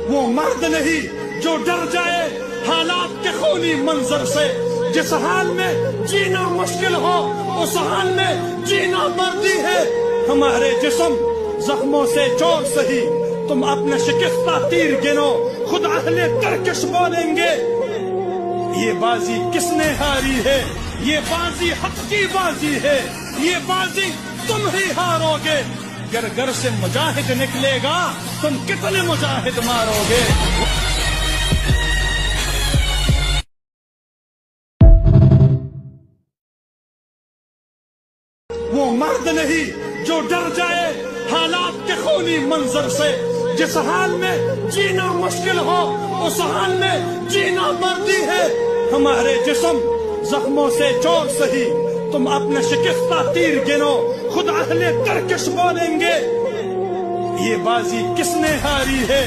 وہ مرد نہیں جو ڈر جائے حالات کے خونی منظر سے. جس حال میں جینا مشکل ہو اس حال میں جینا مردی ہے. ہمارے جسم زخموں سے چور سہی تم اپنا شکستہ تیر گنو. خود اہل ترکش بولیں گے یہ بازی کس نے ہاری ہے. یہ بازی حق کی بازی ہے. یہ بازی تم ہی ہارو گے. گر گر سے مجاہد نکلے گا تم کتنے مجاہد مارو گے. وہ مرد نہیں جو ڈر جائے حالات کے خونی منظر سے. جس حال میں جینا مشکل ہو اس حال میں جینا مردی ہے. ہمارے جسم زخموں سے چور سہی تم اپنا شکستہ تیر گنو. خود اہل ترکش بولیں گے یہ بازی کس نے ہاری ہے.